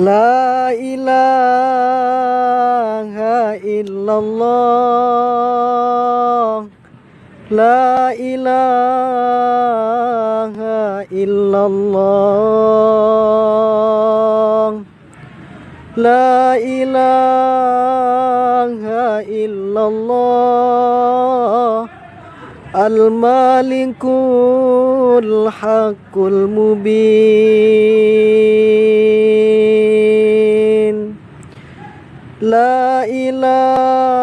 La ilaha illallah. La ilaha illallah. La ilaha illallah. Al-Malikul Haqqul Mubin. La ilaha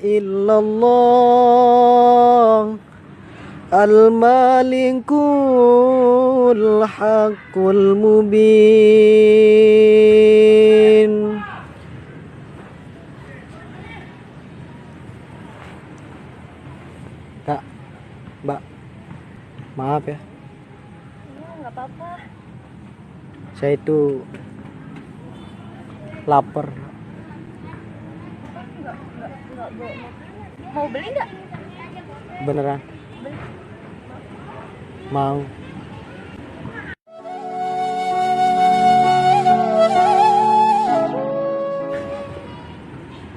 illallah. Al-Malikul Haqqul Mubin. Kak, Mbak, maaf ya. Nggak apa-apa. Saya itu lapar. Nggak bawa makanan. Mau beli nggak? Beneran? Beli. Mau.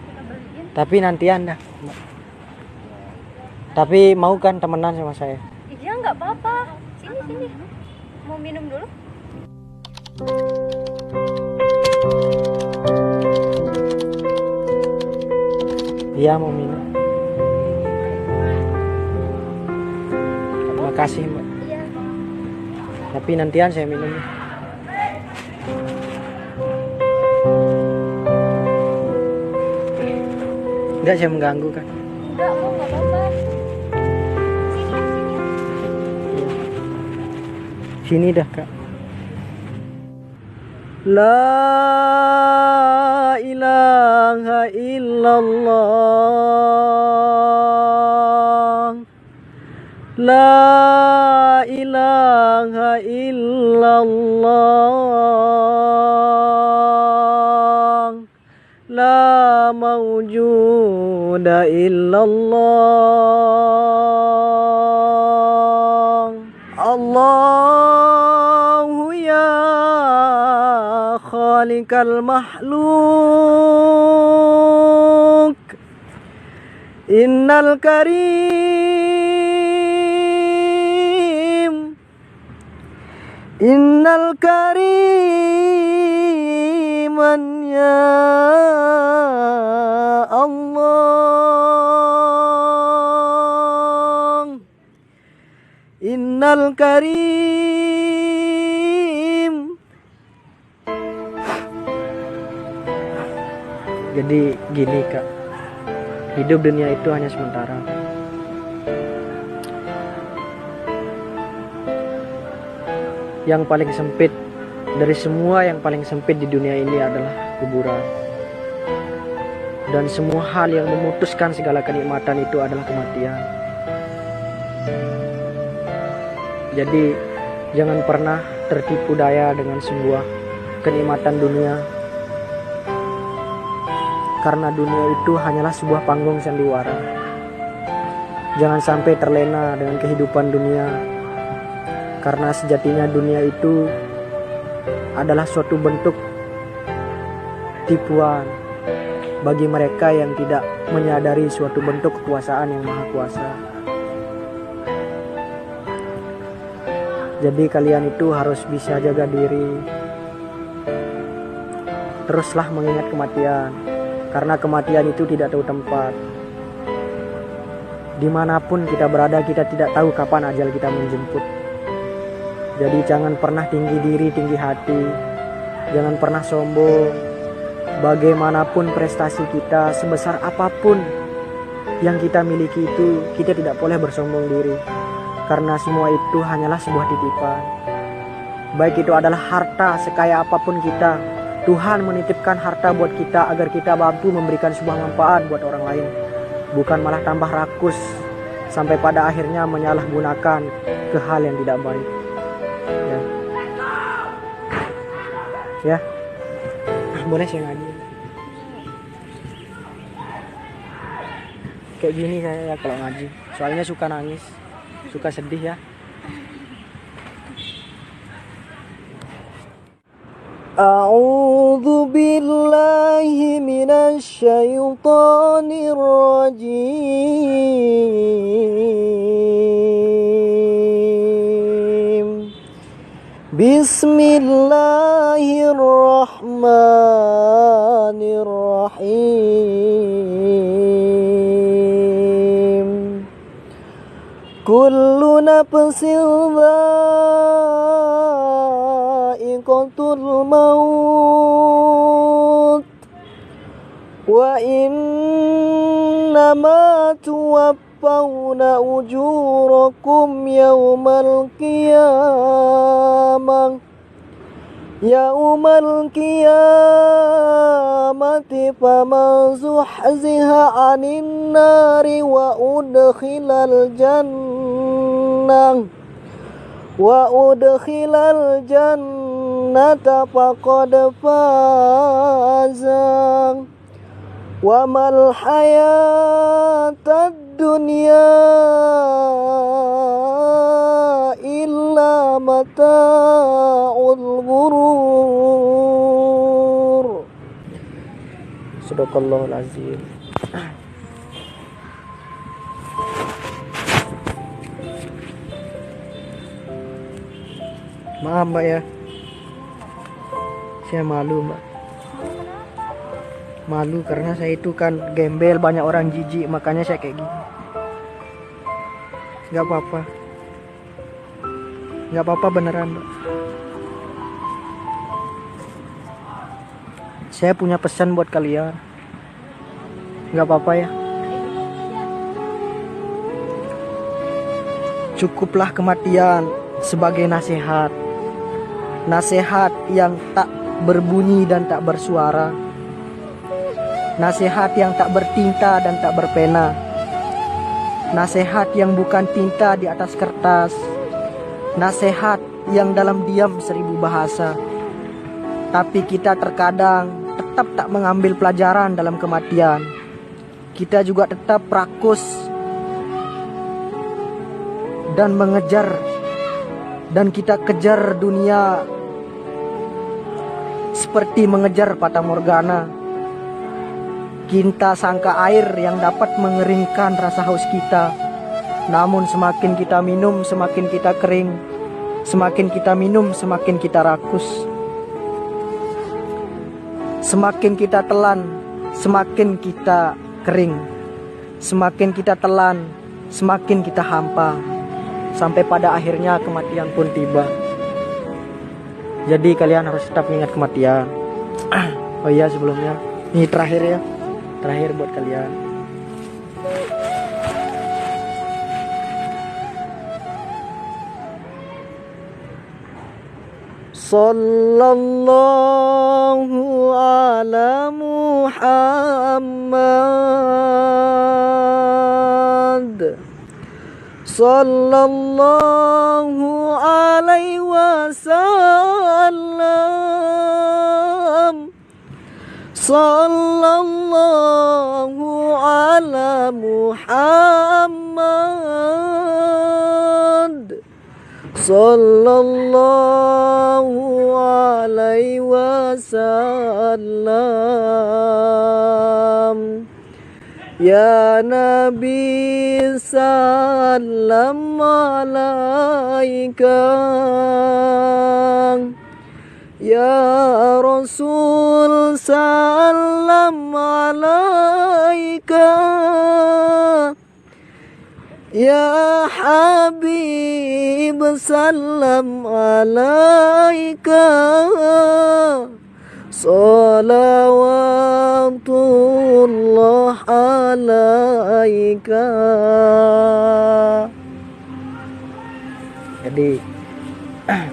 Kita beliin. Tapi nantian dah. Tapi mau kan temenan sama saya? Iya nggak apa-apa. Sini. Mau minum dulu? Iya, mau minum. Terima kasih, Mbak. Iya. Tapi nantian saya minum. Enggak, saya mengganggu kan? Nggak apa-apa. Sini dah, Kak. La ilaha illallah. La ilaha illallah. La mawjuda illallah. Allahu ya khaliqal makhluk. Innal karim. Innal kariman ya Allah. Innal karim. Jadi gini, Kak, hidup dunia itu hanya sementara. Yang paling sempit dari semua, yang paling sempit di dunia ini adalah kuburan. Dan semua hal yang memutuskan segala kenikmatan itu adalah kematian. Jadi jangan pernah tertipu daya dengan sebuah kenikmatan dunia. Karena dunia itu hanyalah sebuah panggung sandiwara. Jangan sampai terlena dengan kehidupan dunia. Karena sejatinya dunia itu adalah suatu bentuk tipuan bagi mereka yang tidak menyadari suatu bentuk kekuasaan yang maha kuasa. Jadi kalian itu harus bisa jaga diri. Teruslah mengingat kematian. Karena kematian itu tidak tahu tempat. Dimanapun kita berada, kita tidak tahu kapan ajal kita menjemput. Jadi jangan pernah tinggi diri, tinggi hati. Jangan pernah sombong. Bagaimanapun prestasi kita, sebesar apapun yang kita miliki itu, kita tidak boleh bersombong diri. Karena semua itu hanyalah sebuah titipan. Baik itu adalah harta, sekaya apapun kita, Tuhan menitipkan harta buat kita agar kita mampu memberikan sebuah manfaat buat orang lain. Bukan malah tambah rakus sampai pada akhirnya menyalahgunakan ke hal yang tidak baik. Ya. Boleh saya ngaji. Kayak gini saya ya kalau ngaji. Soalnya suka nangis, suka sedih ya. A'udzu billahi minasy syaithanir rajim. Bismillahirrahmanirrahim. Kullu nafsin dha'iqatul maut wa innama tuwaffawna ujurakum yaumal qiyamati faman zuhziha 'anil nari wa udkhilal jannata faqad faza wa mal hayatad dunya illa mata'ul ghurur. Sadaqallahul azim. Maaf Mbak ya, saya malu Mbak. Malu karena saya itu kan gembel, banyak orang jijik, makanya saya kayak gini. Gak apa-apa, gak apa-apa beneran Mbak. Saya punya pesan buat kalian. Gak apa-apa ya. Cukuplah kematian sebagai nasihat. Nasihat yang tak berbunyi dan tak bersuara. Nasihat yang tak bertinta dan tak berpena. Nasihat yang bukan tinta di atas kertas. Nasihat yang dalam diam 1000 bahasa. Tapi kita terkadang tetap tak mengambil pelajaran dalam kematian. Kita juga tetap rakus dan mengejar, dan kita kejar dunia seperti mengejar fata morgana. Kita sangka air yang dapat mengeringkan rasa haus kita. Namun semakin kita minum, semakin kita kering. Semakin kita minum, semakin kita rakus. Semakin kita telan, semakin kita kering. Semakin kita telan, semakin kita hampa. Sampai pada akhirnya kematian pun tiba. Jadi kalian harus tetap ingat kematian. Oh iya, sebelumnya ini terakhir ya. Terakhir buat kalian. Sallallahu ala Muhammad. Sallallahu alaihi wasallam. Sallallahu ala Muhammad. Sallallahu alaihi wasallam. Ya Nabi salam alaika. Ya Rasul salam alaika. Ya Habib salam alaika. Salawatullah alaika. Jadi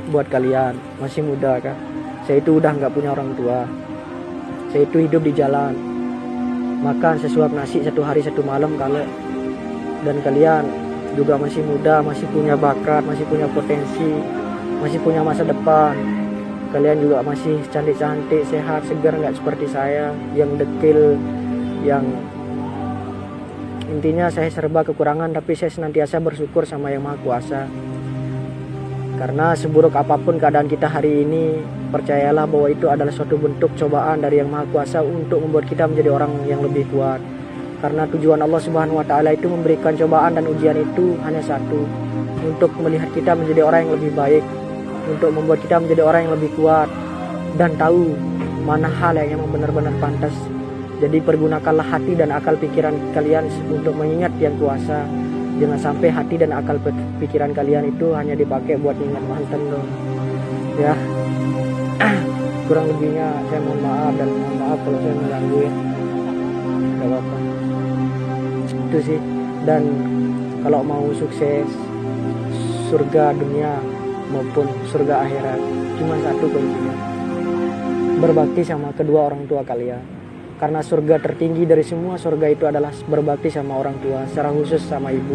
buat kalian masih muda kan, saya itu udah nggak punya orang tua. Saya itu hidup di jalan, makan sesuap nasi 1 hari 1 malam kalau. Dan kalian juga masih muda, masih punya bakat, masih punya potensi, masih punya masa depan. Kalian juga masih cantik-cantik, sehat, segar, nggak seperti saya yang dekil, yang intinya saya serba kekurangan, tapi saya senantiasa bersyukur sama Yang Maha Kuasa. Karena seburuk apapun keadaan kita hari ini, percayalah bahwa itu adalah suatu bentuk cobaan dari Yang Maha Kuasa untuk membuat kita menjadi orang yang lebih kuat. Karena tujuan Allah Subhanahu wa taala itu memberikan cobaan dan ujian itu hanya satu, untuk melihat kita menjadi orang yang lebih baik, untuk membuat kita menjadi orang yang lebih kuat dan tahu mana hal yang memang benar-benar pantas. Jadi pergunakanlah hati dan akal pikiran kalian untuk mengingat Yang Kuasa. Jangan sampai hati dan akal pikiran kalian itu hanya dipakai buat ingat mantan dong. Ya. Kurang lebihnya saya mohon maaf, dan mohon maaf kalau saya mengganggu ya. Gak apa-apa. Itu sih. Dan kalau mau sukses surga dunia maupun surga akhirat, cuma satu kuncinya. Berbakti sama kedua orang tua kalian. Karena surga tertinggi dari semua surga itu adalah berbakti sama orang tua, secara khusus sama ibu.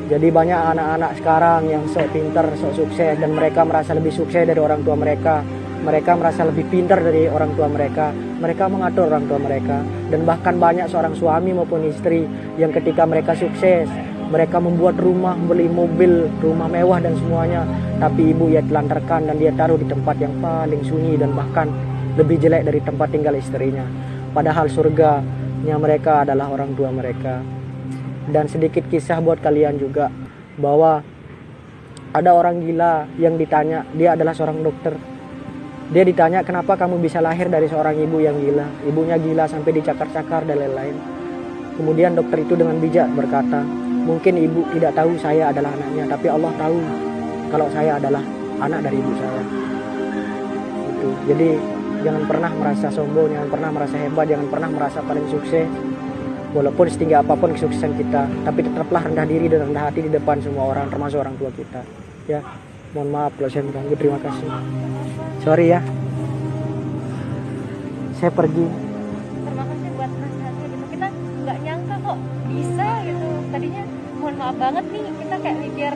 Jadi banyak anak-anak sekarang yang sok pintar, sok sukses, dan mereka merasa lebih sukses dari orang tua mereka. Mereka merasa lebih pintar dari orang tua mereka. Mereka mengatur orang tua mereka. Dan bahkan banyak seorang suami maupun istri yang ketika mereka sukses, mereka membuat rumah, beli mobil, rumah mewah dan semuanya. Tapi ibu ia telantarkan dan dia taruh di tempat yang paling sunyi dan bahkan lebih jelek dari tempat tinggal istrinya. Padahal surganya mereka adalah orang tua mereka. Dan sedikit kisah buat kalian juga, bahwa ada orang gila yang ditanya, dia adalah seorang dokter. Dia ditanya, kenapa kamu bisa lahir dari seorang ibu yang gila? Ibunya gila sampai dicakar-cakar dan lain-lain. Kemudian dokter itu dengan bijak berkata, mungkin ibu tidak tahu saya adalah anaknya, tapi Allah tahu kalau saya adalah anak dari ibu saya. Itu. Jadi jangan pernah merasa sombong, jangan pernah merasa hebat, jangan pernah merasa paling sukses. Walaupun setinggi apapun kesuksesan kita, tapi tetaplah rendah diri dan rendah hati di depan semua orang, termasuk orang tua kita. Ya, mohon maaf kalau saya mengganggu. Terima kasih. Sorry ya. Saya pergi. Terima kasih buat nasihatnya gitu. Kita nggak nyangka kok bisa gitu. Tadinya mohon maaf banget nih, kita kayak mikir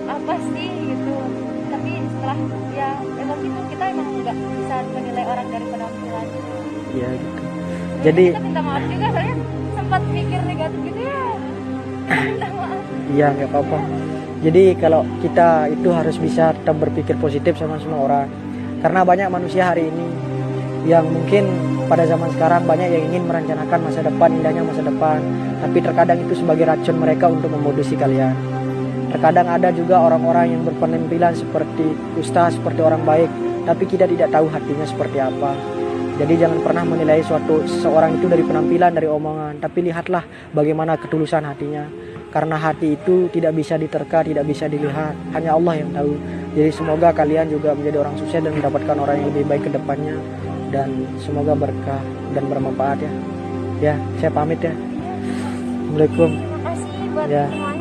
apa sih gitu. Tapi setelah ya emang gitu, kita emang nggak bisa menilai orang dari penampilan. Iya gitu. Jadi kita minta maaf juga, soalnya sempat mikir negatif gitu ya. Minta maaf. iya nggak apa-apa. Jadi kalau kita itu harus bisa tetap berpikir positif sama semua orang. Karena banyak manusia hari ini yang mungkin pada zaman sekarang banyak yang ingin merencanakan masa depan, indahnya masa depan, tapi terkadang itu sebagai racun mereka untuk memodusi kalian. Terkadang ada juga orang-orang yang berpenampilan seperti ustaz, seperti orang baik, tapi kita tidak tahu hatinya seperti apa. Jadi jangan pernah menilai seseorang itu dari penampilan, dari omongan, tapi lihatlah bagaimana ketulusan hatinya. Karena hati itu tidak bisa diterka, tidak bisa dilihat, hanya Allah yang tahu. Jadi semoga kalian juga menjadi orang sukses dan mendapatkan orang yang lebih baik ke depannya, dan semoga berkah dan bermanfaat ya. Ya, saya pamit ya. Assalamualaikum. Terima kasih buat Ya. semuanya.